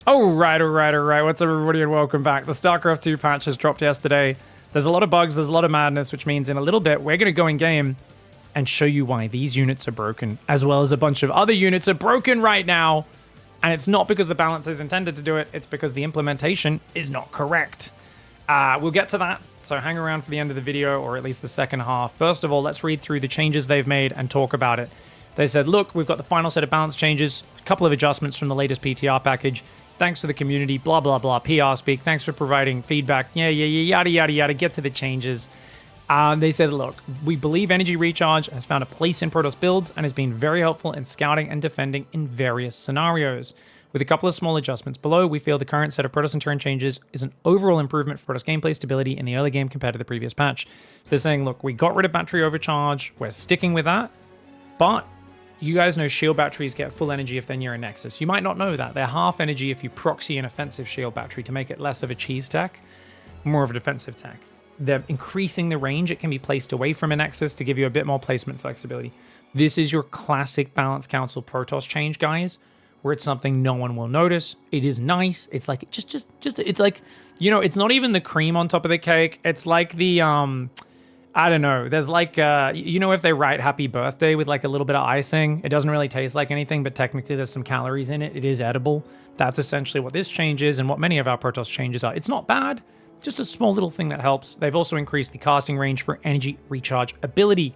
All right. What's up, everybody, and welcome back. The StarCraft 2 patch has dropped yesterday. There's a lot of bugs, there's a lot of madness, which means in a little bit, we're going to go in game and show you why these units are broken, as well as a bunch of other units are broken right now. And it's not because the balance is intended to do it, it's because the implementation is not correct. We'll get to that, so hang around for the end of the video, or at least the second half. First of all, let's read through the changes they've made and talk about it. They said, look, we've got the final set of balance changes, a couple of adjustments from the latest PTR package. Thanks to the community, blah, blah, blah, PR speak. Thanks for providing feedback. Yeah, yada, yada, yada. Get to the changes. They said, look, we believe Energy Recharge has found a place in Protoss builds and has been very helpful in scouting and defending in various scenarios. With a couple of small adjustments below, we feel the current set of Protoss intern changes is an overall improvement for Protoss gameplay stability in the early game compared to the previous patch. So they're saying, look, we got rid of battery overcharge. We're sticking with that. But you guys know shield batteries get full energy if they're near a nexus. You might not know that. They're half energy if you proxy an offensive shield battery to make it less of a cheese tech, more of a defensive tech. They're increasing the range. It can be placed away from a nexus to give you a bit more placement flexibility. This is your classic Balance Council Protoss change, guys, where it's something no one will notice. It is nice. It's like, it's like, you know, it's not even the cream on top of the cake. It's like the, I don't know. There's like, you know, if they write happy birthday with like a little bit of icing, it doesn't really taste like anything, but technically there's some calories in it. It is edible. That's essentially what this change is and what many of our Protoss changes are. It's not bad, just a small little thing that helps. They've also increased the casting range for energy recharge ability,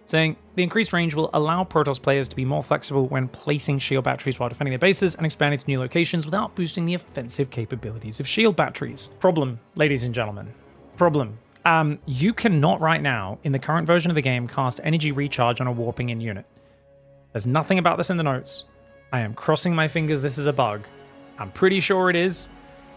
saying the increased range will allow Protoss players to be more flexible when placing shield batteries while defending their bases and expanding to new locations without boosting the offensive capabilities of shield batteries. Problem, ladies and gentlemen. Problem. You cannot right now, in the current version of the game, cast energy recharge on a warping in unit. There's nothing about this in the notes. I am crossing my fingers this is a bug. I'm pretty sure it is.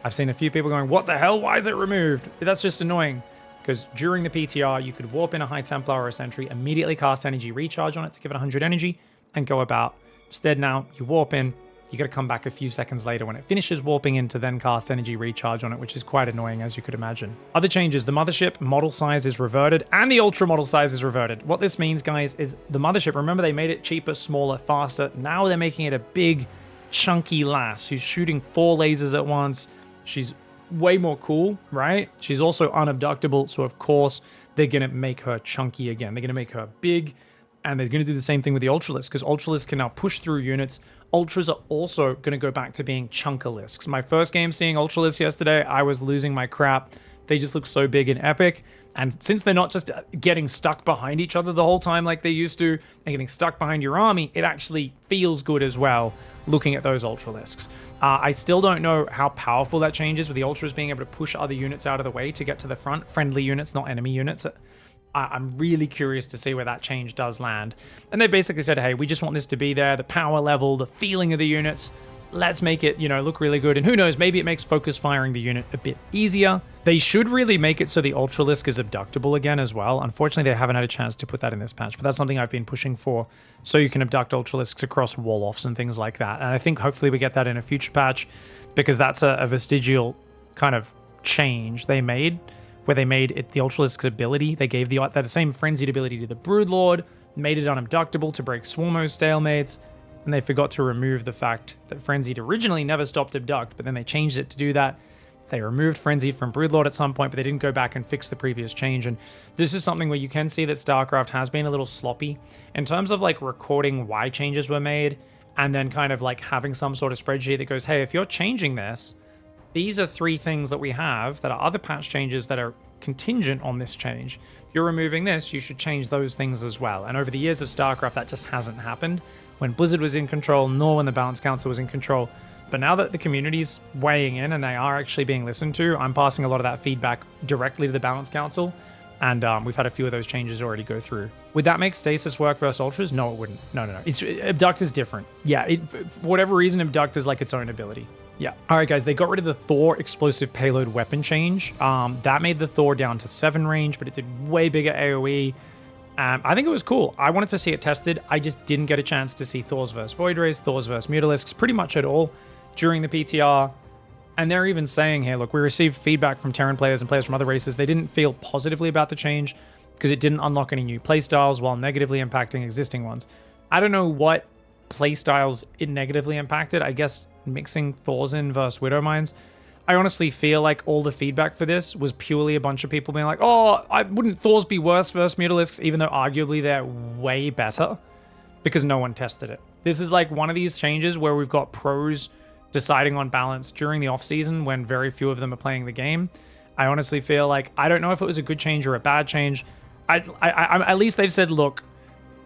I've seen a few people going, what the hell? Why is it removed? That's just annoying. Because during the PTR, you could warp in a High Templar or a Sentry, immediately cast energy recharge on it to give it 100 energy, and go about. Instead now, you warp in, you got to come back a few seconds later when it finishes warping in to then cast energy recharge on it, which is quite annoying, as you could imagine. Other changes, the mothership model size is reverted and the ultra model size is reverted. What this means, guys, is the mothership, remember they made it cheaper, smaller, faster. Now they're making it a big, chunky lass who's shooting 4 lasers at once. She's way more cool, right? She's also unabductable, so of course they're going to make her chunky again. They're going to make her big, and they're going to do the same thing with the Ultralisk, because Ultralisk can now push through units. Ultras are also going to go back to being Chunkalisks. My first game seeing Ultralisk yesterday, I was losing my crap. They just look so big and epic. And since they're not just getting stuck behind each other the whole time like they used to, and getting stuck behind your army, it actually feels good as well looking at those Ultralisks. I still don't know how powerful that change is with the Ultras being able to push other units out of the way to get to the front. Friendly units, not enemy units. I'm really curious to see where that change does land. And they basically said, hey, we just want this to be there, the power level, the feeling of the units. Let's make it, you know, look really good. And who knows, maybe it makes focus firing the unit a bit easier. They should really make it so the Ultralisk is abductable again as well. Unfortunately, they haven't had a chance to put that in this patch, but that's something I've been pushing for, so you can abduct Ultralisks across wall-offs and things like that. And I think hopefully we get that in a future patch, because that's a vestigial kind of change they made, where they made it the Ultralisk's ability. They gave that same frenzied ability to the Broodlord, made it unabductable to break Swarmo stalemates, and they forgot to remove the fact that Frenzied originally never stopped abduct, but then they changed it to do that. They removed Frenzied from Broodlord at some point, but they didn't go back and fix the previous change. And this is something where you can see that StarCraft has been a little sloppy in terms of like recording why changes were made, and then kind of like having some sort of spreadsheet that goes, hey, if you're changing this, these are 3 things that we have that are other patch changes that are contingent on this change. If you're removing this, you should change those things as well. And over the years of StarCraft, that just hasn't happened when Blizzard was in control, nor when the Balance Council was in control. But now that the community's weighing in and they are actually being listened to, I'm passing a lot of that feedback directly to the Balance Council. And we've had a few of those changes already go through. Would that make Stasis work versus Ultras? No, it wouldn't. No. Abduct is different. Yeah, for whatever reason, Abduct is like its own ability. Yeah. All right, guys, they got rid of the Thor explosive payload weapon change. That made the Thor down to 7 range, but it did way bigger AoE. I think it was cool. I wanted to see it tested. I just didn't get a chance to see Thors versus Void Rays, Thors versus Mutalisks, pretty much at all during the PTR. And they're even saying here, look, we received feedback from Terran players and players from other races. They didn't feel positively about the change because it didn't unlock any new playstyles while negatively impacting existing ones. I don't know what playstyles it negatively impacted. I guess mixing Thors in versus Widow Mines. I honestly feel like all the feedback for this was purely a bunch of people being like, oh, wouldn't Thors be worse versus Mutalisks, even though arguably they're way better? Because no one tested it. This is like one of these changes where we've got pros deciding on balance during the off-season when very few of them are playing the game. I honestly feel like, I don't know if it was a good change or a bad change. At least they've said, look,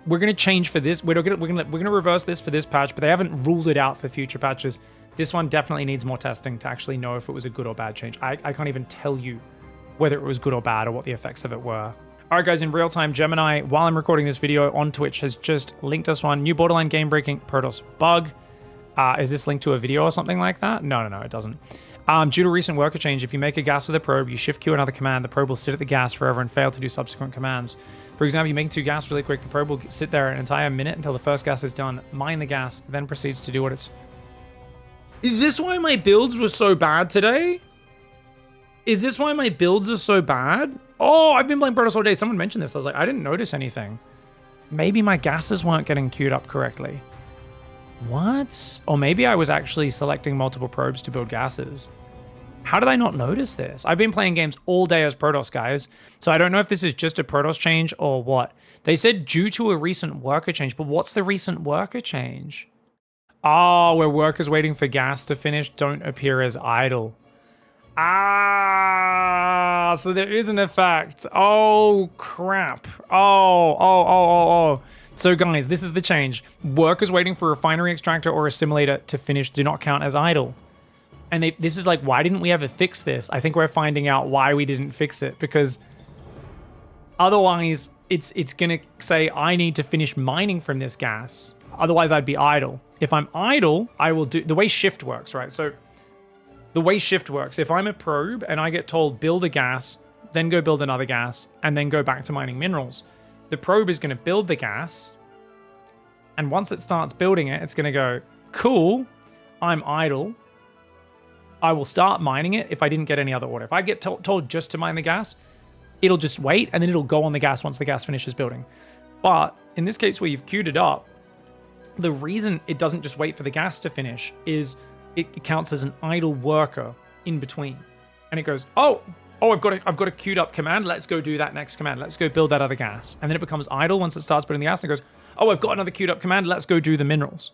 we're going to change for this. We're going to reverse this for this patch, but they haven't ruled it out for future patches. This one definitely needs more testing to actually know if it was a good or bad change. I can't even tell you whether it was good or bad or what the effects of it were. All right, guys, in real time, Gemini, while I'm recording this video on Twitch, has just linked us one new borderline game-breaking Protoss bug. Is this linked to a video or something like that? No, it doesn't. Due to recent worker change, if you make a gas with a probe, you shift Q another command, the probe will sit at the gas forever and fail to do subsequent commands. For example, you make 2 gas really quick, the probe will sit there an entire minute until the first gas is done, mine the gas, then proceeds to do what it's... Is this why my builds were so bad today? Is this why my builds are so bad? Oh, I've been playing Protoss all day. Someone mentioned this. I was like, I didn't notice anything. Maybe my gases weren't getting queued up correctly. What? Or maybe I was actually selecting multiple probes to build gases. How did I not notice this? I've been playing games all day as Protoss, guys. So I don't know if this is just a Protoss change or what. They said due to a recent worker change, but what's the recent worker change? Oh, where workers waiting for gas to finish don't appear as idle. Ah, so there is an effect. Oh, crap. Oh. So guys, this is the change. Workers waiting for a refinery extractor or assimilator to finish do not count as idle. And this is like, why didn't we ever fix this? I think we're finding out why we didn't fix it, because otherwise it's gonna say I need to finish mining from this gas. Otherwise I'd be idle. If I'm idle, I will do the way shift works, right? So the way shift works, if I'm a probe and I get told build a gas, then go build another gas, and then go back to mining minerals, the probe is going to build the gas, and once it starts building it, it's going to go, cool, I'm idle. I will start mining it if I didn't get any other order. If I get told just to mine the gas, it'll just wait, and then it'll go on the gas once the gas finishes building. But in this case where you've queued it up, the reason it doesn't just wait for the gas to finish is it counts as an idle worker in between. And it goes, oh, I've got a queued up command. Let's go do that next command. Let's go build that other gas. And then it becomes idle once it starts building the gas, and it goes, oh, I've got another queued up command. Let's go do the minerals.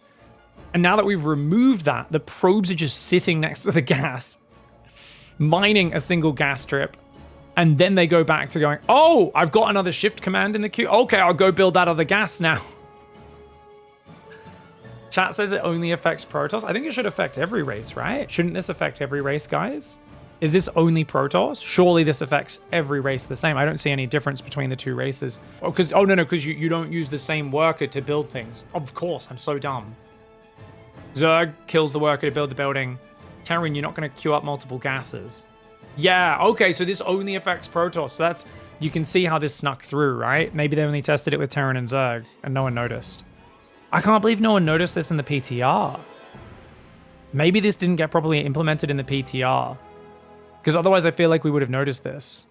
And now that we've removed that, the probes are just sitting next to the gas, mining a single gas strip. And then they go back to going, oh, I've got another shift command in the queue. Okay, I'll go build that other gas now. Chat says it only affects Protoss. I think it should affect every race, right? Shouldn't this affect every race, guys? Is this only Protoss? Surely this affects every race the same. I don't see any difference between the two races. Oh, because you don't use the same worker to build things. Of course, I'm so dumb. Zerg kills the worker to build the building. Terran, you're not going to queue up multiple gases. Yeah, okay, so this only affects Protoss. So that's, you can see how this snuck through, right? Maybe they only tested it with Terran and Zerg, and no one noticed. I can't believe no one noticed this in the PTR. Maybe this didn't get properly implemented in the PTR. Because otherwise I feel like we would have noticed this.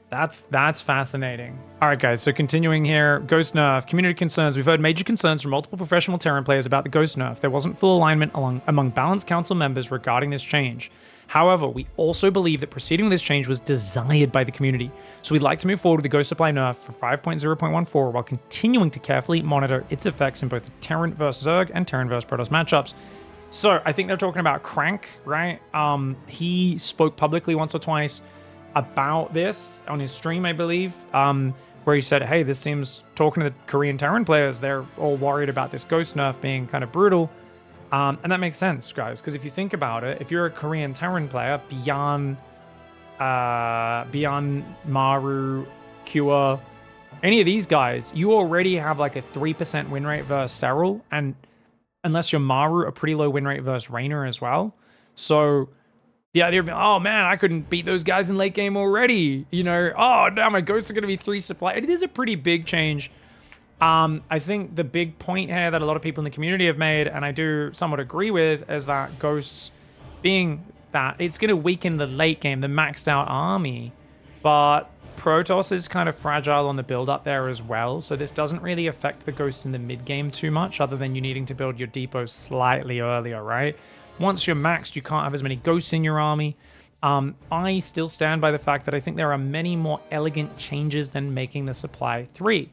That's fascinating. All right, guys, so continuing here. Ghost nerf. Community concerns. We've heard major concerns from multiple professional Terran players about the Ghost nerf. There wasn't full alignment among balanced council members regarding this change. However, we also believe that proceeding with this change was desired by the community. So we'd like to move forward with the Ghost supply nerf for 5.0.14 while continuing to carefully monitor its effects in both the Terran vs Zerg and Terran vs Protoss matchups. So I think they're talking about Crank, right? He spoke publicly once or twice about this on his stream, I believe, where he said, hey, this seems, talking to the Korean Terran players, they're all worried about this Ghost nerf being kind of brutal. And that makes sense, guys, because if you think about it, if you're a Korean Terran player, beyond Maru, Kua, any of these guys, you already have like a 3% win rate versus Serral, and unless you're Maru, a pretty low win rate versus Raynor as well. So the idea of, oh man, I couldn't beat those guys in late game already. You know, oh, now my ghosts are going to be 3 supply. It is a pretty big change. I think the big point here that a lot of people in the community have made, and I do somewhat agree with, is that ghosts being that it's going to weaken the late game, the maxed out army. But Protoss is kind of fragile on the build up there as well. So this doesn't really affect the ghost in the mid game too much, other than you needing to build your depot slightly earlier, right? Once you're maxed, you can't have as many ghosts in your army. I still stand by the fact that I think there are many more elegant changes than making the supply 3.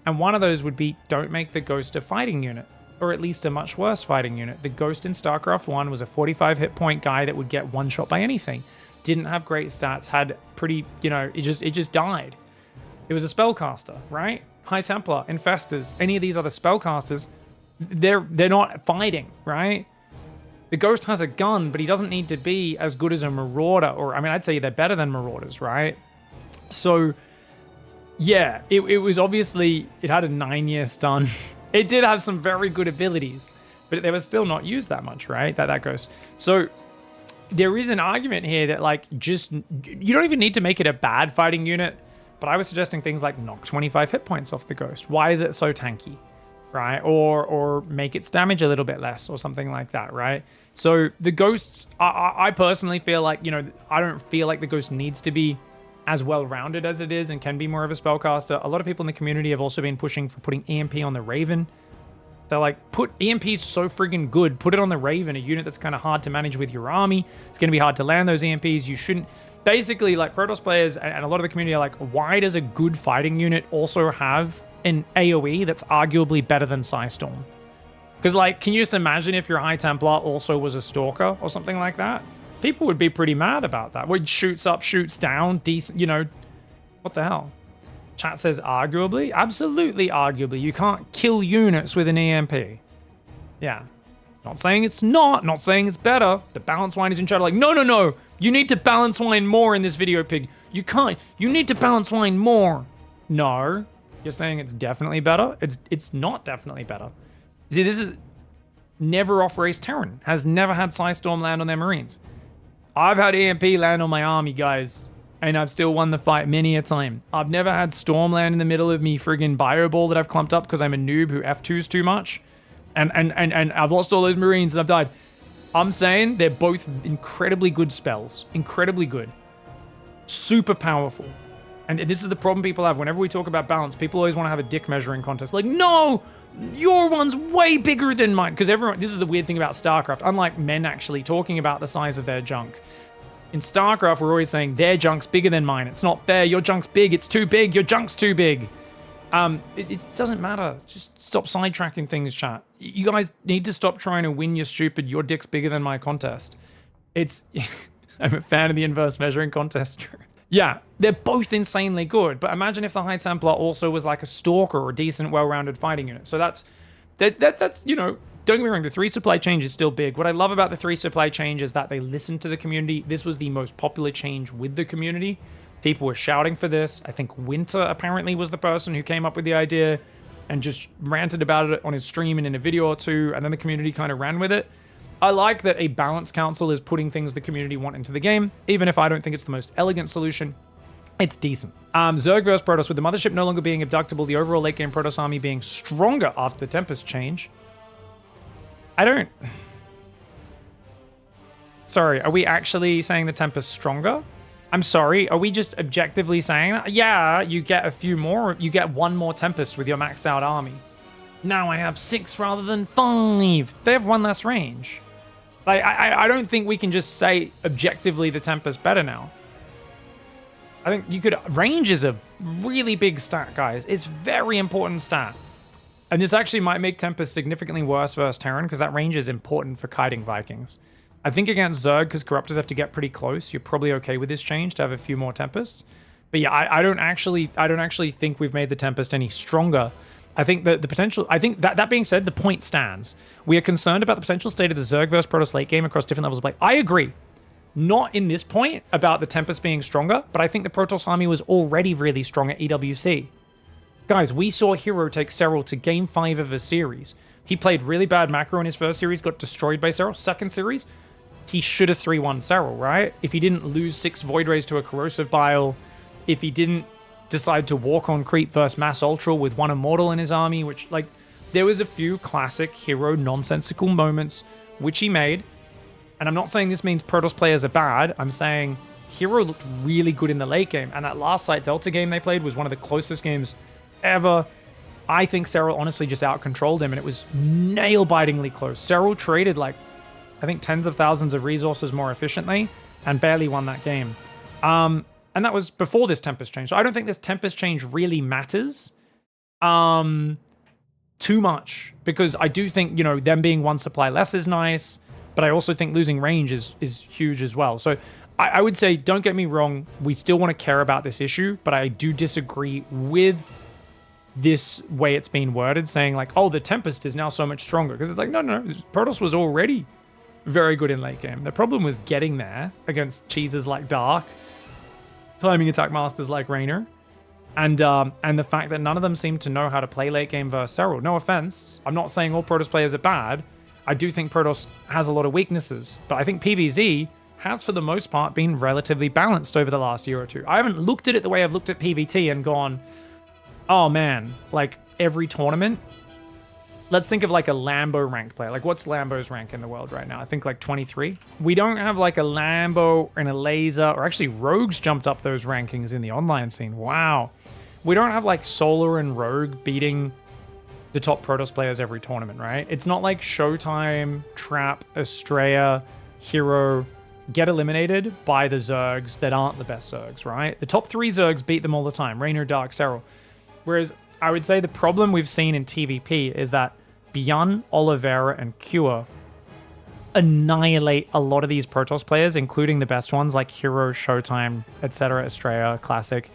And one of those would be, don't make the ghost a fighting unit, or at least a much worse fighting unit. The ghost in StarCraft 1 was a 45 hit point guy that would get one shot by anything. Didn't have great stats, had pretty, it just died. It was a spellcaster, right? High Templar, Infestors, any of these other spellcasters, they're not fighting, right? The Ghost has a gun, but he doesn't need to be as good as a Marauder, or, I mean, I'd say they're better than Marauders, right? So, yeah, it was obviously, it had a 9-year stun. It did have some very good abilities, but they were still not used that much, right? That Ghost. So, there is an argument here that, like, you don't even need to make it a bad fighting unit, but I was suggesting things like knock 25 hit points off the Ghost. Why is it so tanky? Right? Or make its damage a little bit less or something like that, right? So the Ghosts, I personally feel like, I don't feel like the Ghost needs to be as well-rounded as it is and can be more of a spellcaster. A lot of people in the community have also been pushing for putting EMP on the Raven. They're like, EMP's so friggin' good. Put it on the Raven, a unit that's kind of hard to manage with your army. It's going to be hard to land those EMPs. You shouldn't... Basically, like, Protoss players and a lot of the community are like, why does a good fighting unit also have an AoE that's arguably better than Psystorm? Because, like, can you just imagine if your High Templar also was a Stalker or something like that? People would be pretty mad about that. Where it shoots up, shoots down, decent, what the hell? Chat says arguably? Absolutely arguably. You can't kill units with an EMP. Yeah. Not saying it's not saying it's better. The balance wine is in chat like, no. You need to balance wine more in this video, Pig. You can't. You need to balance wine more. No. You're saying it's definitely better? It's not definitely better. See, this is never off-race Terran. Has never had Psystorm land on their Marines. I've had EMP land on my army, guys. And I've still won the fight many a time. I've never had Storm land in the middle of me friggin' bio ball that I've clumped up because I'm a noob who F2s too much. And I've lost all those Marines and I've died. I'm saying they're both incredibly good spells. Incredibly good. Super powerful. And this is the problem people have. Whenever we talk about balance, people always want to have a dick measuring contest. Like, no! Your one's way bigger than mine. Because this is the weird thing about StarCraft. Unlike men actually talking about the size of their junk. In StarCraft, we're always saying, their junk's bigger than mine. It's not fair. Your junk's big. It's too big. Your junk's too big. It doesn't matter. Just stop sidetracking things, chat. You guys need to stop trying to win your stupid, your dick's bigger than my contest. I'm a fan of the inverse measuring contest. Yeah, they're both insanely good. But imagine if the High Templar also was like a Stalker or a decent, well-rounded fighting unit. So that's, don't get me wrong, the 3 supply change is still big. What I love about the 3 supply change is that they listened to the community. This was the most popular change with the community. People were shouting for this. I think Winter apparently was the person who came up with the idea and just ranted about it on his stream and in a video or two, and then the community kind of ran with it. I like that a balance council is putting things the community want into the game, even if I don't think it's the most elegant solution. It's decent. Zerg vs Protoss, with the mothership no longer being abductable, the overall late game Protoss army being stronger after the Tempest change. Sorry, are we actually saying the Tempest stronger? I'm sorry, are we just objectively saying that? Yeah, you get a few more, you get 1 more Tempest with your maxed out army. Now I have 6 rather than 5. They have 1 less range. Like, I don't think we can just say objectively the Tempest better now. I think you could, range is a really big stat, guys. It's very important stat. And this actually might make Tempest significantly worse versus Terran, because that range is important for kiting Vikings. I think against Zerg, because Corruptors have to get pretty close, you're probably okay with this change to have a few more Tempests. But yeah, I don't actually think we've made the Tempest any stronger. I think that the potential, that being said, the point stands. We are concerned about the potential state of the Zerg versus Protoss late game across different levels of play. I agree. Not in this point about the Tempest being stronger, but I think the Protoss army was already really strong at EWC. Guys, we saw Hero take Serral to game 5 of a series. He played really bad macro in his first series, got destroyed by Serral. Second series, he should have 3-1 Serral, right? If he didn't lose 6 Void Rays to a Corrosive Bile, if he didn't decide to walk on creep versus Mass Ultra with 1 Immortal in his army, which, like, there was a few classic Hero nonsensical moments which he made. And I'm not saying this means Protoss players are bad. I'm saying Hero looked really good in the late game. And that last Sight Delta game they played was one of the closest games ever. I think Serral honestly just out-controlled him, and it was nail-bitingly close. Serral traded like I think tens of thousands of resources more efficiently, and barely won that game. And that was before this Tempest change. So I don't think this Tempest change really matters too much, because I do think, you know, them being one supply less is nice, but I also think losing range is huge as well. So I would say, don't get me wrong, we still want to care about this issue, but I do disagree with this way it's been worded, saying like, oh, the Tempest is now so much stronger. Because it's like, no, Protoss was already very good in late game. The problem was getting there against cheeses like Dark, timing attack masters like Raynor, and the fact that none of them seem to know how to play late game versus Serral. No offense, I'm not saying all Protoss players are bad. I do think Protoss has a lot of weaknesses, but I think PvZ has, for the most part, been relatively balanced over the last year or two. I haven't looked at it the way I've looked at PvT and gone, oh man, like every tournament. Let's think of like a Lambo ranked player. Like, what's Lambo's rank in the world right now? I think like 23. We don't have like a Lambo and a Laser, or actually Rogue's jumped up those rankings in the online scene. Wow. We don't have like Solar and Rogue beating the top Protoss players every tournament, right? It's not like Showtime, Trap, Estrella, Hero get eliminated by the Zergs that aren't the best Zergs, right? The top 3 Zergs beat them all the time, Raynor, Dark, Serral. Whereas I would say the problem we've seen in TVP is that Byun, Oliveira, and Cure annihilate a lot of these Protoss players, including the best ones like Hero, Showtime, etc., Estrella, Classic,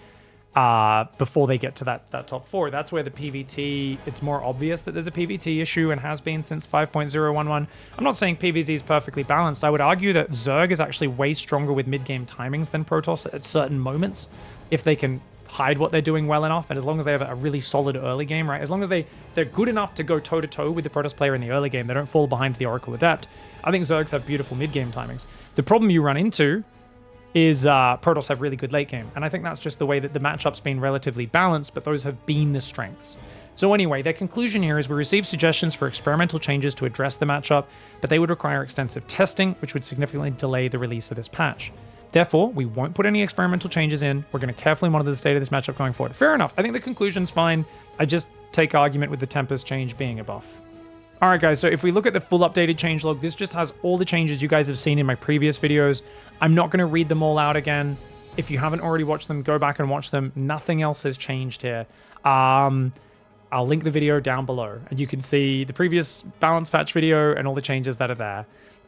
before they get to that top 4. That's where the PvT, it's more obvious that there's a PvT issue, and has been since 5.011. I'm not saying PvZ is perfectly balanced. I would argue that Zerg is actually way stronger with mid-game timings than Protoss at certain moments, if they can hide what they're doing well enough, and as long as they have a really solid early game, right? As long as they're good enough to go toe-to-toe with the Protoss player in the early game, they don't fall behind the Oracle Adept. I think Zergs have beautiful mid-game timings. The problem you run into is Protoss have really good late game, and I think that's just the way that the matchup's been relatively balanced, but those have been the strengths. So anyway, their conclusion here is we received suggestions for experimental changes to address the matchup, but they would require extensive testing, which would significantly delay the release of this patch. Therefore, we won't put any experimental changes in. We're going to carefully monitor the state of this matchup going forward. Fair enough. I think the conclusion's fine. I just take argument with the Tempest change being a buff. All right, guys, so if we look at the full updated changelog, this just has all the changes you guys have seen in my previous videos. I'm not going to read them all out again. If you haven't already watched them, go back and watch them. Nothing else has changed here. I'll link the video down below, and you can see the previous balance patch video and all the changes that are there.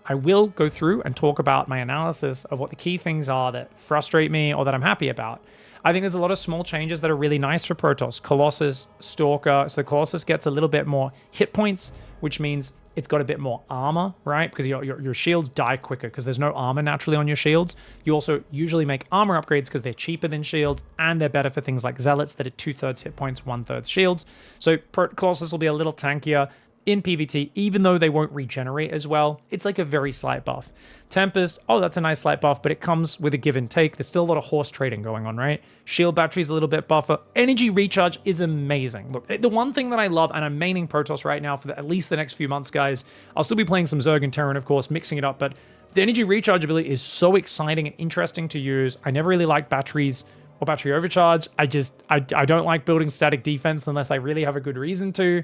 I will go through and talk about my analysis of what the key things are that frustrate me or that I'm happy about. I think there's a lot of small changes that are really nice for Protoss. Colossus, Stalker. So Colossus gets a little bit more hit points, which means it's got a bit more armor, right? Because your shields die quicker because there's no armor naturally on your shields. You also usually make armor upgrades because they're cheaper than shields, and they're better for things like Zealots that are 2/3 hit points, 1/3 shields. So Colossus will be a little tankier in PvT, even though they won't regenerate as well. It's like a very slight buff. Tempest, oh, that's a nice slight buff, but it comes with a give and take. There's still a lot of horse trading going on, right? Shield battery's a little bit buffer. Energy recharge is amazing. Look, the one thing that I love, and I'm maining Protoss right now for at least the next few months, guys. I'll still be playing some Zerg and Terran, of course, mixing it up, but the energy recharge ability is so exciting and interesting to use. I never really liked batteries or battery overcharge. I don't like building static defense unless I really have a good reason to.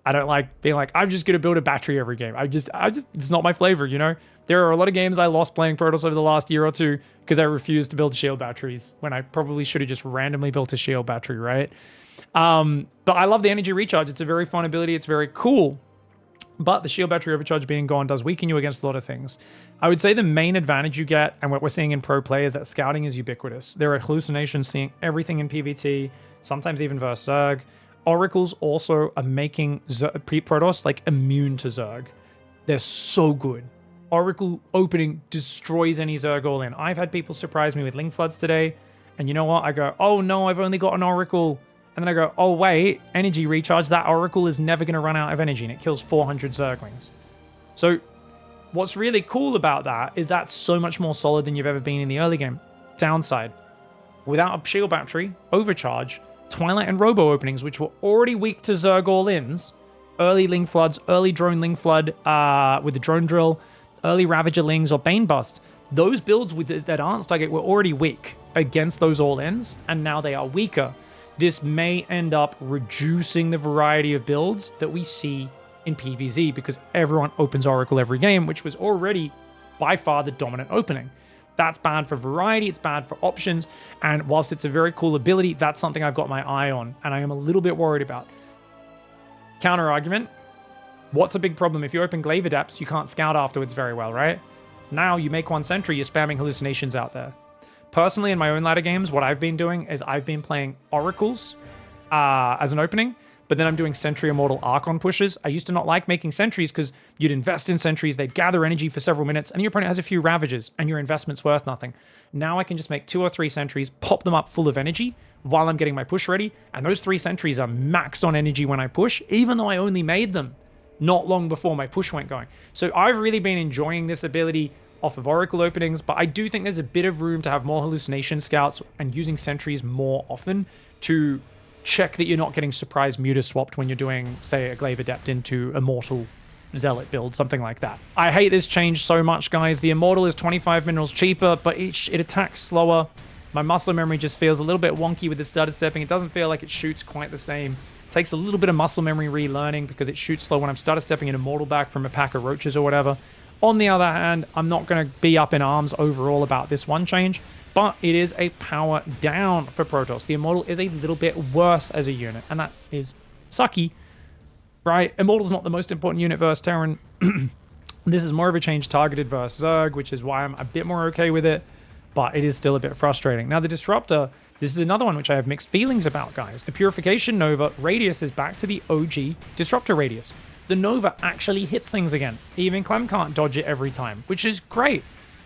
I don't like being like, I'm just going to build a battery every game. It's not my flavor, you know? There are a lot of games I lost playing Protoss over the last year or two because I refused to build shield batteries when I probably should have just randomly built a shield battery, right? But I love the energy recharge. It's a very fun ability. It's very cool. But the shield battery overcharge being gone does weaken you against a lot of things. I would say the main advantage you get, and what we're seeing in pro play, is that scouting is ubiquitous. There are hallucinations seeing everything in PvT, sometimes even versus Zerg. Oracles also are making Protoss like immune to Zerg. They're so good. Oracle opening destroys any Zerg all in. I've had people surprise me with Link Floods today, and you know what? I go, oh no, I've only got an Oracle. And then I go, oh wait, energy recharge, that Oracle is never going to run out of energy, and it kills 400 Zerglings. So what's really cool about that is that's so much more solid than you've ever been in the early game. Downside, without a shield battery, overcharge, Twilight and Robo openings, which were already weak to Zerg all-ins, early Ling Floods, early Drone Ling Flood with the Drone Drill, early Ravager Lings or Bane Busts, those builds that aren't Stargate were already weak against those all-ins, and now they are weaker. This may end up reducing the variety of builds that we see in PvZ because everyone opens Oracle every game, which was already by far the dominant opening. That's bad for variety, it's bad for options, and whilst it's a very cool ability, that's something I've got my eye on, and I am a little bit worried about. Counter argument, what's a big problem? If you open Glaive Adepts, you can't scout afterwards very well, right? Now you make one sentry, you're spamming hallucinations out there. Personally, in my own ladder games, what I've been doing is I've been playing Oracles as an opening, but then I'm doing Sentry Immortal Archon pushes. I used to not like making sentries because you'd invest in sentries, they'd gather energy for several minutes, and your opponent has a few Ravages, and your investment's worth nothing. Now I can just make 2 or 3 sentries, pop them up full of energy while I'm getting my push ready, and those 3 sentries are maxed on energy when I push, even though I only made them not long before my push went going. So I've really been enjoying this ability off of Oracle openings, but I do think there's a bit of room to have more hallucination scouts and using sentries more often to check that you're not getting surprise muta swapped when you're doing, say, a Glaive Adept into Immortal Zealot build, something like that. I hate this change so much, guys. The Immortal is 25 minerals cheaper, but it attacks slower. My muscle memory just feels a little bit wonky with the stutter stepping. It doesn't feel like it shoots quite the same. It takes a little bit of muscle memory relearning because it shoots slow when I'm stutter stepping an Immortal back from a pack of roaches or whatever. On the other hand, I'm not going to be up in arms overall about this one change, but it is a power down for Protoss. The Immortal is a little bit worse as a unit, and that is sucky, right? Immortal's not the most important unit versus Terran. This is more of a change targeted versus Zerg, which is why I'm a bit more okay with it, but it is still a bit frustrating. Now, the Disruptor, this is another one which I have mixed feelings about, guys. The Purification Nova radius is back to the OG Disruptor radius. The Nova actually hits things again. Even Clem can't dodge it every time, which is great.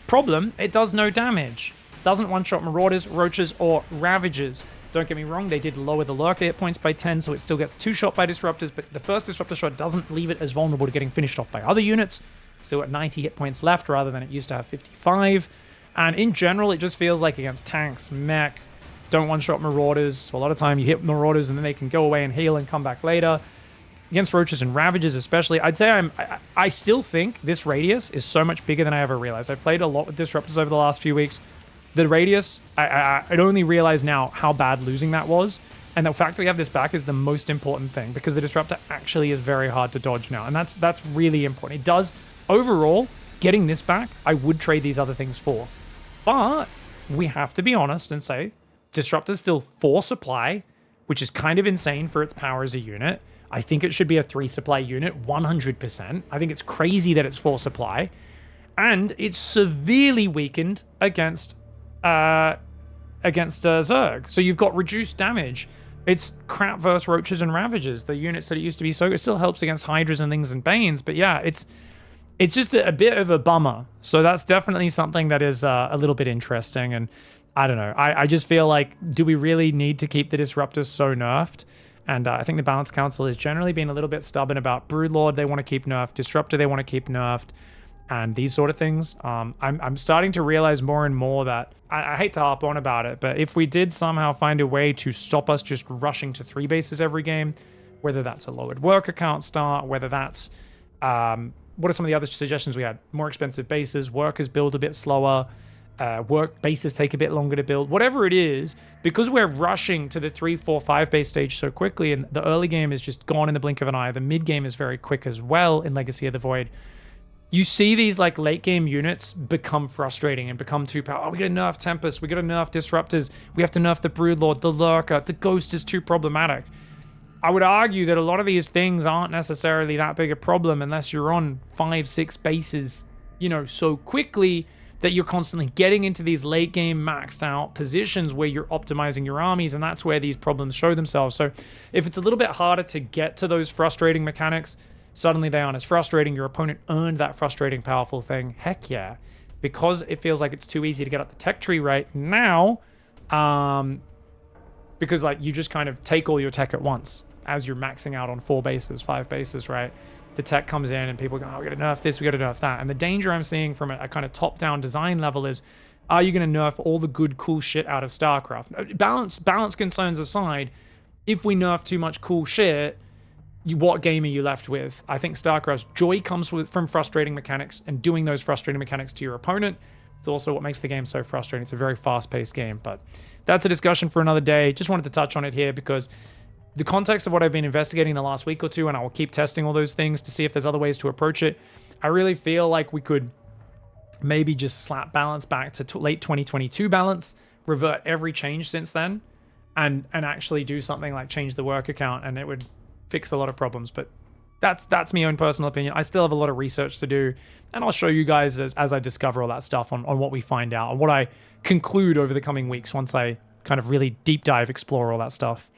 Problem, it does no damage. Doesn't one-shot Marauders, Roaches, or Ravagers. Don't get me wrong, they did lower the Lurker hit points by 10, so it still gets 2-shot by Disruptors, but the first Disruptor shot doesn't leave it as vulnerable to getting finished off by other units. It's still at 90 hit points left rather than it used to have 55. And in general, it just feels like against tanks, mech, don't one-shot Marauders, so a lot of time you hit Marauders and then they can go away and heal and come back later. Against Roaches and Ravages especially, I'd say I still think this radius is so much bigger than I ever realized. I've played a lot with Disruptors over the last few weeks. The radius, I'd only realize now how bad losing that was. And the fact that we have this back is the most important thing because the Disruptor actually is very hard to dodge now. And that's really important. It does, overall, getting this back, I would trade these other things for. But we have to be honest and say, Disruptor's still 4 supply, which is kind of insane for its power as a unit. I think it should be a 3 supply unit, 100%. I think it's crazy that it's 4 supply. And it's severely weakened against Zerg. So you've got reduced damage. It's crap versus Roaches and Ravagers, the units that it used to be. So it still helps against Hydras and things and Banes. But yeah, it's just a bit of a bummer. So that's definitely something that is a little bit interesting. And I don't know. I just feel like, do we really need to keep the Disruptors so nerfed? And I think the Balance Council has generally been a little bit stubborn about Broodlord. They want to keep nerfed. Disruptor, they want to keep nerfed. And these sort of things. I'm starting to realize more and more that, I hate to harp on about it, but if we did somehow find a way to stop us just rushing to 3 bases every game, whether that's a lowered worker count start, whether that's, what are some of the other suggestions we had? More expensive bases, workers build a bit slower, work bases take a bit longer to build, whatever it is, because we're rushing to the 3, 4, 5 base stage so quickly, and the early game is just gone in the blink of an eye. The mid game is very quick as well in Legacy of the Void. You see these like late game units become frustrating and become too powerful. Oh, we gotta nerf Tempest, we gotta nerf Disruptors, we have to nerf the Broodlord, the Lurker, the Ghost is too problematic. I would argue that a lot of these things aren't necessarily that big a problem unless you're on 5, 6 bases, you know, so quickly that you're constantly getting into these late game maxed out positions where you're optimizing your armies, and that's where these problems show themselves. So if it's a little bit harder to get to those frustrating mechanics, suddenly they aren't as frustrating, your opponent earned that frustrating powerful thing, heck yeah. Because it feels like it's too easy to get up the tech tree right now, because like you just kind of take all your tech at once as you're maxing out on 4 bases, 5 bases, right? The tech comes in and people go, oh, we gotta nerf this, we gotta nerf that. And the danger I'm seeing from a kind of top-down design level is, are you gonna nerf all the good, cool shit out of StarCraft? Balance concerns aside, if we nerf too much cool shit, what game are you left with? I think StarCraft's joy comes from frustrating mechanics and doing those frustrating mechanics to your opponent. It's also what makes the game so frustrating. It's a very fast-paced game, but that's a discussion for another day. Just wanted to touch on it here because the context of what I've been investigating the last week or two, and I will keep testing all those things to see if there's other ways to approach it, I really feel like we could maybe just slap balance back to late 2022 balance, revert every change since then, and actually do something like change the work account, and it would fix a lot of problems. But that's my own personal opinion. I still have a lot of research to do, and I'll show you guys as I discover all that stuff on what we find out and what I conclude over the coming weeks once I kind of really deep dive, explore all that stuff.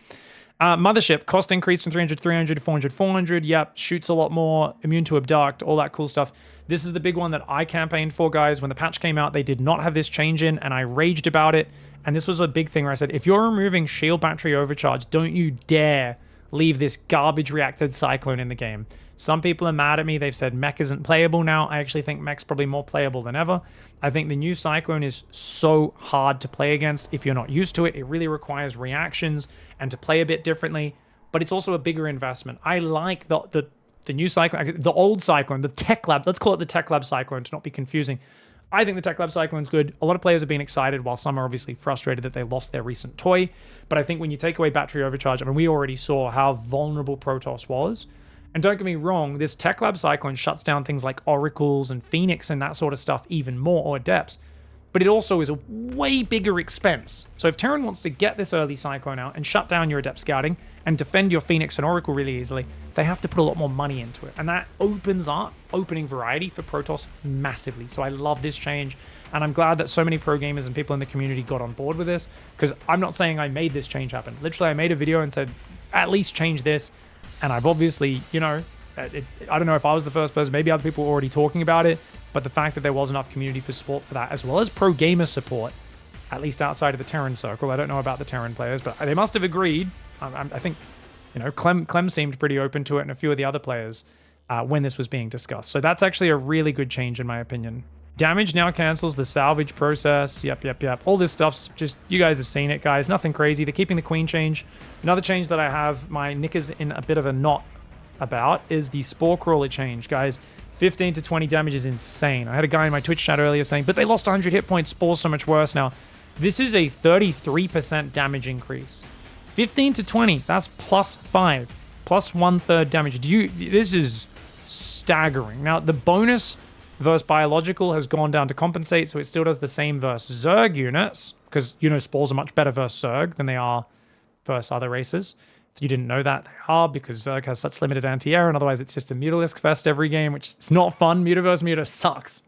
Mothership, cost increase from 300 to 300 to 400, 400. Yep, shoots a lot more, immune to abduct, all that cool stuff. This is the big one that I campaigned for, guys. When the patch came out, they did not have this change in, and I raged about it. And this was a big thing where I said, if you're removing shield battery overcharge, don't you dare leave this garbage reacted Cyclone in the game. Some people are mad at me. They've said mech isn't playable now. I actually think mech's probably more playable than ever. I think the new Cyclone is so hard to play against if you're not used to it. It really requires reactions and to play a bit differently, but it's also a bigger investment. I like the new Cyclone, the old Cyclone, the Tech Lab. Let's call it the Tech Lab Cyclone to not be confusing. I think the Tech Lab Cyclone's good. A lot of players have been excited, while some are obviously frustrated that they lost their recent toy. But I think when you take away battery overcharge, I mean, we already saw how vulnerable Protoss was. And don't get me wrong, this Tech Lab Cyclone shuts down things like Oracles and Phoenix and that sort of stuff even more, or Adepts. But it also is a way bigger expense. So if Terran wants to get this early Cyclone out and shut down your Adept scouting and defend your Phoenix and Oracle really easily, they have to put a lot more money into it. And that opens up opening variety for Protoss massively. So I love this change. And I'm glad that so many pro gamers and people in the community got on board with this, because I'm not saying I made this change happen. Literally, I made a video and said, at least change this. And I've obviously, you know, I don't know if I was the first person, maybe other people were already talking about it, but the fact that there was enough community for support for that, as well as pro gamer support, at least outside of the Terran circle. I don't know about the Terran players, but they must have agreed. I think, you know, Clem seemed pretty open to it, and a few of the other players when this was being discussed. So that's actually a really good change in my opinion. Damage now cancels the salvage process. Yep. All this stuff's just, you guys have seen it, guys. Nothing crazy. They're keeping the queen change. Another change that I have my knickers in a bit of a knot about is the Spore Crawler change, guys. 15 to 20 damage is insane. I had a guy in my Twitch chat earlier saying, but they lost 100 hit points. Spore's so much worse now. This is a 33% damage increase. 15 to 20, that's +5, plus 1/3 damage. This is staggering. Now, the bonus versus biological has gone down to compensate, so it still does the same versus Zerg units, because, you know, spores are much better versus Zerg than they are versus other races. If you didn't know that, they are, because Zerg has such limited anti-air, and otherwise it's just a Mutalisk fest every game, which is not fun. Muta versus Muta sucks.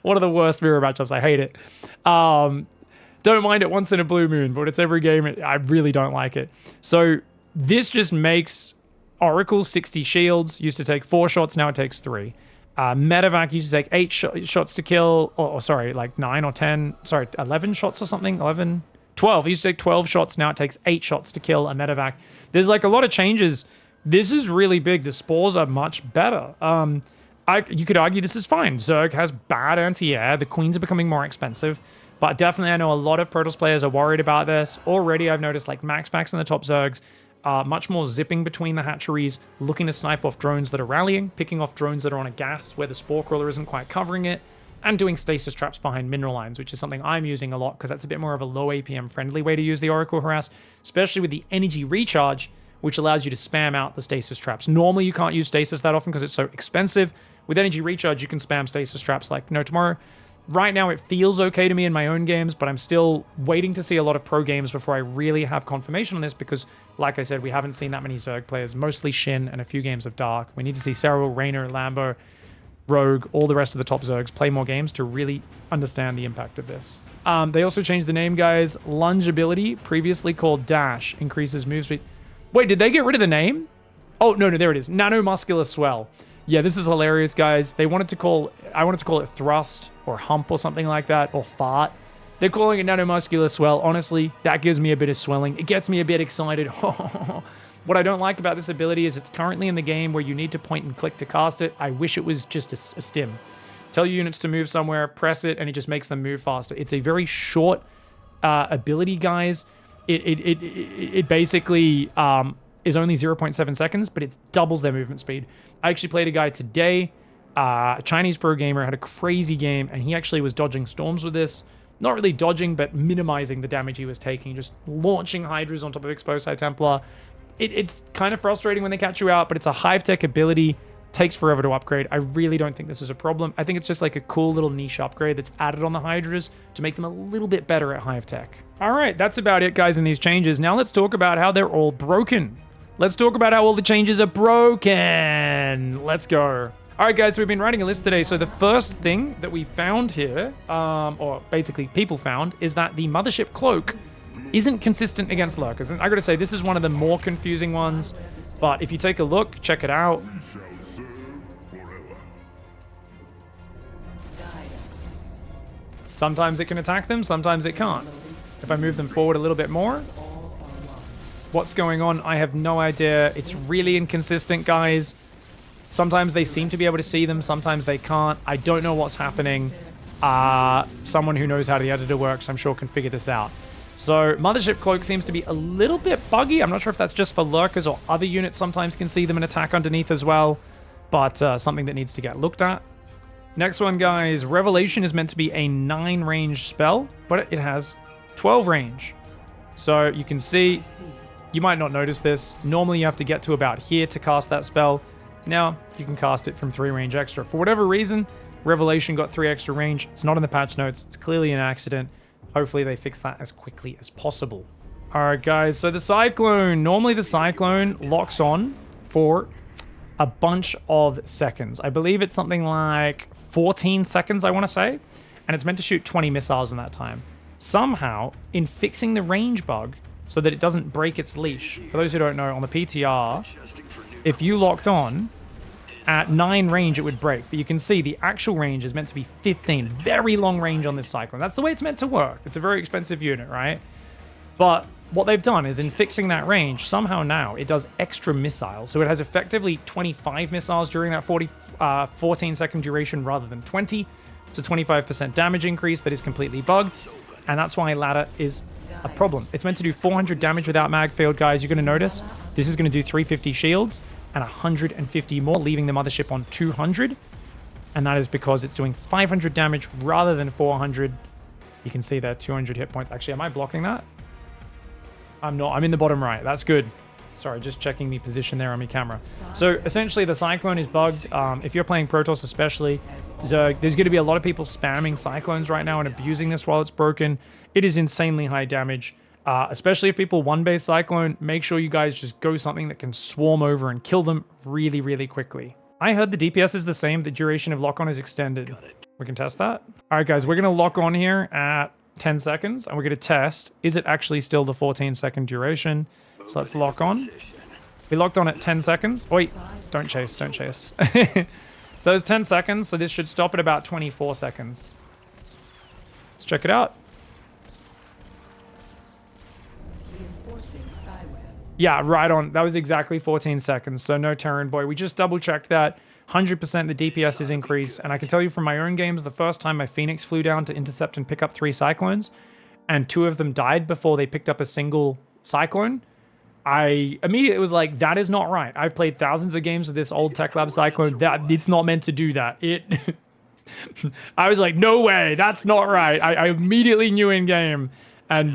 One of the worst mirror matchups. I hate it. Don't mind it once in a blue moon, but it's every game. I really don't like it. So this just makes Oracle 60 shields. Used to take 4 shots, now it takes 3. Medevac used to take 8 shots to kill, or sorry, like 9 or 10, sorry, 11 shots or something, 12. It used to take 12 shots, now it takes 8 shots to kill a Medevac. There's like a lot of changes. This is really big. The spores are much better. You could argue this is fine. Zerg has bad anti-air. The queens are becoming more expensive. But definitely I know a lot of Protoss players are worried about this. Already I've noticed like Max and the top Zergs are much more zipping between the hatcheries, looking to snipe off drones that are rallying, picking off drones that are on a gas where the Spore Crawler isn't quite covering it, and doing stasis traps behind mineral lines, which is something I'm using a lot because that's a bit more of a low APM friendly way to use the Oracle Harass, especially with the energy recharge, which allows you to spam out the stasis traps. Normally you can't use stasis that often because it's so expensive. With energy recharge, you can spam stasis traps like no tomorrow. Right now it feels okay to me in my own games, but I'm still waiting to see a lot of pro games before I really have confirmation on this because, like I said, we haven't seen that many Zerg players, mostly Shin and a few games of Dark. We need to see Cyril, Raynor, Lambo, Rogue, all the rest of the top Zergs play more games to really understand the impact of this. They also changed the name, guys. Lunge ability, previously called Dash, increases move speed. Wait, did they get rid of the name? Oh, no, there it is. Nanomuscular Swell. Yeah, this is hilarious, guys. I wanted to call it Thrust or Hump or something like that, or Fart. They're calling it Nanomuscular Swell. Honestly, that gives me a bit of swelling. It gets me a bit excited. What I don't like about this ability is it's currently in the game where you need to point and click to cast it. I wish it was just a stim. Tell your units to move somewhere, press it, and it just makes them move faster. It's a very short ability, guys. It basically is only 0.7 seconds, but it doubles their movement speed. I actually played a guy today, a Chinese pro gamer, had a crazy game, and he actually was dodging storms with this. Not really dodging, but minimizing the damage he was taking, just launching Hydras on top of Exposed High Templar. it's kind of frustrating when they catch you out, but it's a hive tech ability. Takes forever to upgrade. I really don't think this is a problem. I think it's just like a cool little niche upgrade that's added on the Hydras to make them a little bit better at hive tech. All right, that's about it, guys, in these changes. Now let's talk about how they're all broken. Let's talk about how all the changes are broken. Let's go. All right, guys, so we've been writing a list today. So the first thing that we found here, or basically people found, is that the Mothership Cloak isn't consistent against lurkers. And I gotta say, this is one of the more confusing ones. But if you take a look, check it out. Sometimes it can attack them, sometimes it can't. If I move them forward a little bit more, what's going on? I have no idea. It's really inconsistent, guys. Sometimes they seem to be able to see them, sometimes they can't. I don't know what's happening. Someone who knows how the editor works, I'm sure, can figure this out. So Mothership Cloak seems to be a little bit buggy. I'm not sure if that's just for lurkers or other units sometimes can see them and attack underneath as well, but something that needs to get looked at. Next one, guys. Revelation is meant to be a 9 range spell, but it has 12 range. So you can see, you might not notice this. Normally you have to get to about here to cast that spell. Now you can cast it from 3 range extra. For whatever reason, Revelation got 3 extra range. It's not in the patch notes. It's clearly an accident. Hopefully they fix that as quickly as possible. All right, guys. So the Cyclone. Normally the Cyclone locks on for a bunch of seconds. I believe it's something like 14 seconds, I want to say. And it's meant to shoot 20 missiles in that time. Somehow, in fixing the range bug so that it doesn't break its leash. For those who don't know, on the PTR, if you locked on at 9 range, it would break. But you can see the actual range is meant to be 15. Very long range on this Cyclone. That's the way it's meant to work. It's a very expensive unit, right? But what they've done is in fixing that range, somehow now it does extra missiles. So it has effectively 25 missiles during that 14-second duration rather than 20. It's a 25% damage increase that is completely bugged. And that's why ladder is a problem. It's meant to do 400 damage without mag field, guys. You're going to notice this is going to do 350 shields and 150 more, leaving the mothership on 200. And that is because it's doing 500 damage rather than 400. You can see there, 200 hit points. Actually, am I blocking that? I'm not. I'm in the bottom right. That's good. Sorry, just checking the position there on my camera. So essentially, the Cyclone is bugged. If you're playing Protoss especially, there's going to be a lot of people spamming Cyclones right now and abusing this while it's broken. It is insanely high damage. Especially if people one-base Cyclone, make sure you guys just go something that can swarm over and kill them really, really quickly. I heard the DPS is the same. The duration of lock-on is extended. We can test that. All right, guys, we're going to lock on here at 10 seconds, and we're going to test, is it actually still the 14-second duration? So let's lock on. We locked on at 10 seconds. Wait, don't chase, don't chase. So there's 10 seconds, so this should stop at about 24 seconds. Let's check it out. Yeah, right on. That was exactly 14 seconds, so no Terran boy. We just double-checked that. 100% the DPS is increased, and I can tell you from my own games, the first time my Phoenix flew down to intercept and pick up 3 Cyclones, and 2 of them died before they picked up a single Cyclone, I immediately was like, that is not right. I've played thousands of games with this old Tech Lab Cyclone. That it's not meant to do that. I was like, no way, that's not right. I immediately knew in game, and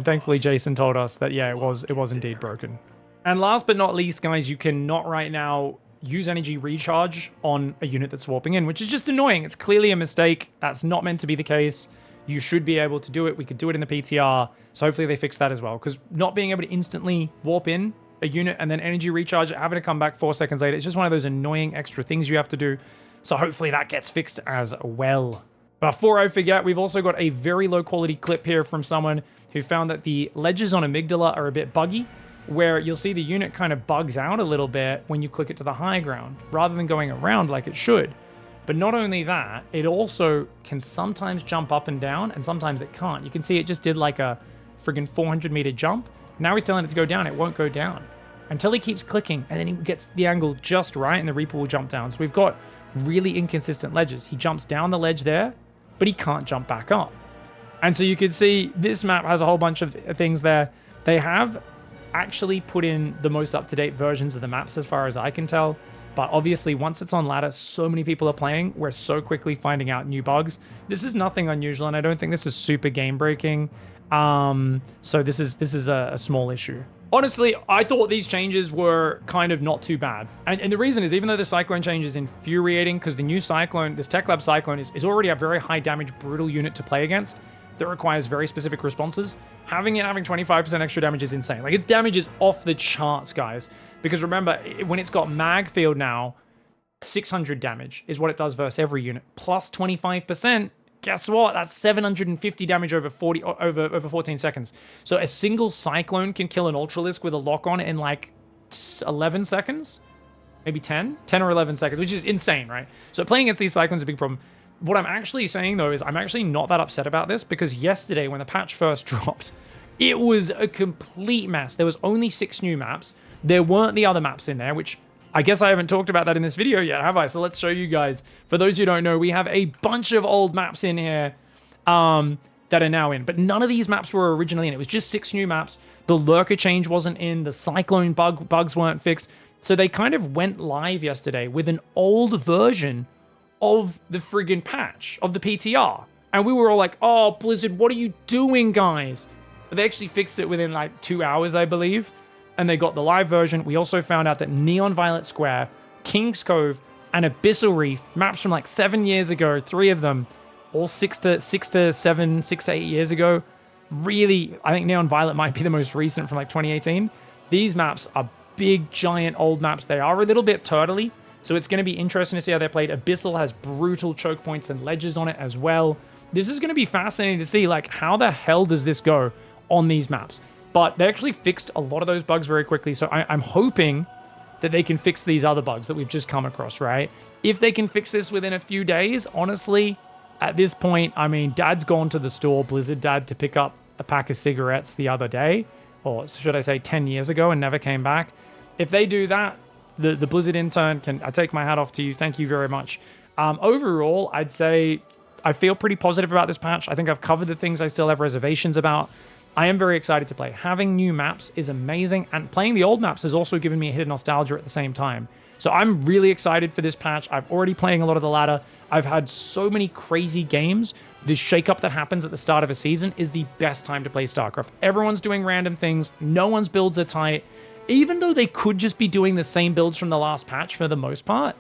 thankfully Jason told us that yeah, it was indeed broken. And last but not least, guys, you cannot right now use energy recharge on a unit that's warping in, which is just annoying. It's clearly a mistake. That's not meant to be the case. You should be able to do it. We could do it in the PTR. So hopefully they fix that as well. Because not being able to instantly warp in a unit and then energy recharge, having to come back 4 seconds later, it's just one of those annoying extra things you have to do. So hopefully that gets fixed as well. Before I forget, we've also got a very low quality clip here from someone who found that the ledges on Amygdala are a bit buggy, where you'll see the unit kind of bugs out a little bit when you click it to the high ground, rather than going around like it should. But not only that, it also can sometimes jump up and down, and sometimes it can't. You can see it just did like a friggin' 400-meter jump. Now he's telling it to go down. It won't go down until he keeps clicking, and then he gets the angle just right, and the Reaper will jump down. So we've got really inconsistent ledges. He jumps down the ledge there, but he can't jump back up. And so you can see this map has a whole bunch of things there. They have actually put in the most up-to-date versions of the maps as far as I can tell. But obviously, once it's on ladder, so many people are playing. We're so quickly finding out new bugs. This is nothing unusual, and I don't think this is super game-breaking. So this is a small issue. Honestly, I thought these changes were kind of not too bad. And the reason is, even though the Cyclone change is infuriating, because the new Cyclone, this Tech Lab Cyclone, is already a very high damage, brutal unit to play against that requires very specific responses. Having 25% extra damage is insane. Like, its damage is off the charts, guys. Because remember, when it's got mag field now, 600 damage is what it does versus every unit. Plus 25%. Guess what? That's 750 damage over 14 seconds. So a single Cyclone can kill an Ultralisk with a lock on in like 11 seconds? Maybe 10? 10 or 11 seconds, which is insane, right? So playing against these Cyclones is a big problem. What I'm actually saying, though, is I'm actually not that upset about this, because yesterday, when the patch first dropped, it was a complete mess. There was only 6 new maps. There weren't the other maps in there, which I guess I haven't talked about that in this video yet, have I? So let's show you guys. For those who don't know, we have a bunch of old maps in here that are now in. But none of these maps were originally in. It was just 6 new maps. The Lurker change wasn't in. The Cyclone bugs weren't fixed. So they kind of went live yesterday with an old version of the friggin' patch, of the PTR. And we were all like, oh, Blizzard, what are you doing, guys? But they actually fixed it within like 2 hours, I believe. And they got the live version. We also found out that Neon Violet Square, King's Cove, and Abyssal Reef, maps from like 7 years ago, 3 of them, all 6 to 8 years ago. Really, I think Neon Violet might be the most recent from like 2018. These maps are big, giant, old maps. They are a little bit turtley, so it's going to be interesting to see how they're played. Abyssal has brutal choke points and ledges on it as well. This is going to be fascinating to see, like, how the hell does this go on these maps? But they actually fixed a lot of those bugs very quickly, so I'm hoping that they can fix these other bugs that we've just come across, right? If they can fix this within a few days, honestly, at this point, I mean, Dad's gone to the store, Blizzard Dad, to pick up a pack of cigarettes the other day, or should I say 10 years ago, and never came back. If they do that, the Blizzard intern, I take my hat off to you. Thank you very much. Overall, I'd say I feel pretty positive about this patch. I think I've covered the things I still have reservations about. I am very excited to play. Having new maps is amazing, and playing the old maps has also given me a hit of nostalgia at the same time. So I'm really excited for this patch. I'm already playing a lot of the ladder. I've had so many crazy games. This shakeup that happens at the start of a season is the best time to play StarCraft. Everyone's doing random things. No one's builds are tight. Even though they could just be doing the same builds from the last patch for the most part,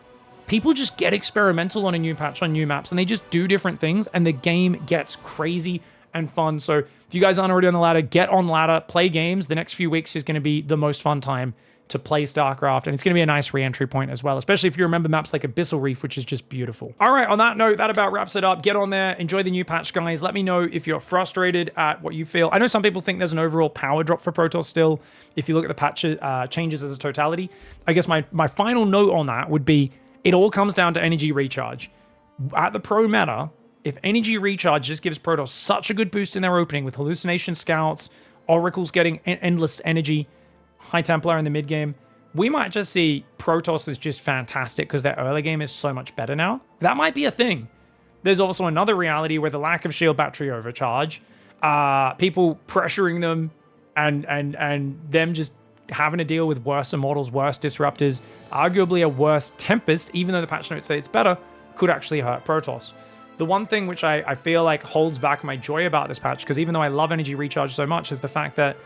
people just get experimental on a new patch on new maps, and they just do different things, and the game gets crazy and fun. So if you guys aren't already on the ladder, get on ladder, play games. The next few weeks is going to be the most fun time to play StarCraft, and it's going to be a nice re-entry point as well, especially if you remember maps like Abyssal Reef, which is just beautiful. All right, on that note, that about wraps it up. Get on there, enjoy the new patch, guys. Let me know if you're frustrated at what you feel. I know some people think there's an overall power drop for Protoss still, if you look at the patch changes as a totality. I guess my final note on that would be, it all comes down to energy recharge. At the pro meta, if energy recharge just gives Protoss such a good boost in their opening with hallucination scouts, oracles getting endless energy, High Templar in the mid game, we might just see Protoss is just fantastic because their early game is so much better now. That might be a thing. There's also another reality where the lack of shield battery overcharge, people pressuring them, and them just having to deal with worse immortals, worse disruptors, arguably a worse Tempest, even though the patch notes say it's better, could actually hurt Protoss. The one thing which I feel like holds back my joy about this patch, because even though I love energy recharge so much, is the fact that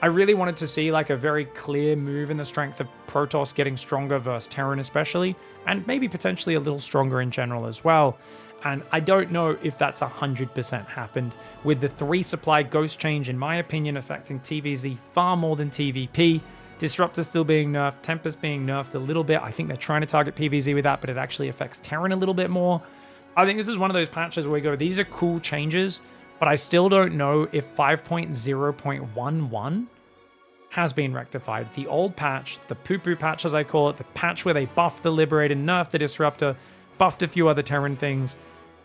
I really wanted to see like a very clear move in the strength of Protoss getting stronger versus Terran especially, and maybe potentially a little stronger in general as well. And I don't know if that's 100% happened, with the 3 supply ghost change, in my opinion, affecting TVZ far more than TVP. Disruptor still being nerfed, Tempest being nerfed a little bit. I think they're trying to target PVZ with that, but it actually affects Terran a little bit more. I think this is one of those patches where we go, these are cool changes, but I still don't know if 5.0.11 has been rectified. The old patch, the poo-poo patch as I call it, the patch where they buffed the Liberator, nerfed the Disruptor, buffed a few other Terran things,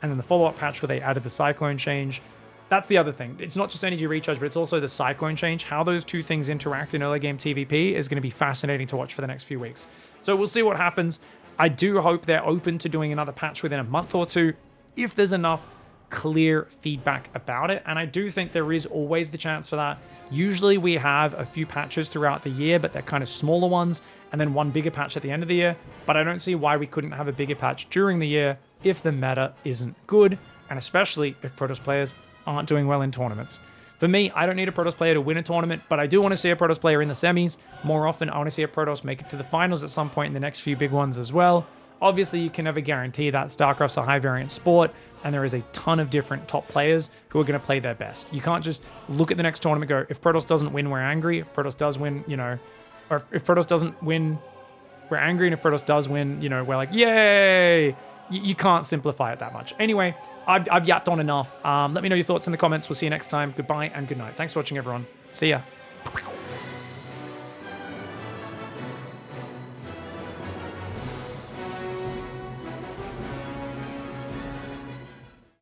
and then the follow-up patch where they added the Cyclone change. That's the other thing. It's not just energy recharge, but it's also the Cyclone change. How those two things interact in early game TVP is going to be fascinating to watch for the next few weeks. So we'll see what happens. I do hope they're open to doing another patch within a month or two, if there's enough clear feedback about it. And I do think there is always the chance for that. Usually we have a few patches throughout the year, but they're kind of smaller ones, and then one bigger patch at the end of the year. But I don't see why we couldn't have a bigger patch during the year if the meta isn't good, and especially if Protoss players aren't doing well in tournaments. For me, I don't need a Protoss player to win a tournament, but I do want to see a Protoss player in the semis. More often, I want to see a Protoss make it to the finals at some point in the next few big ones as well. Obviously, you can never guarantee that. StarCraft's a high variant sport, and there is a ton of different top players who are going to play their best. You can't just look at the next tournament and go, if Protoss doesn't win, we're angry. If Protoss does win, or if Protoss doesn't win, we're angry. And if Protoss does win, we're like, yay! You can't simplify it that much. Anyway, I've yapped on enough. Let me know your thoughts in the comments. We'll see you next time. Goodbye and good night. Thanks for watching, everyone. See ya.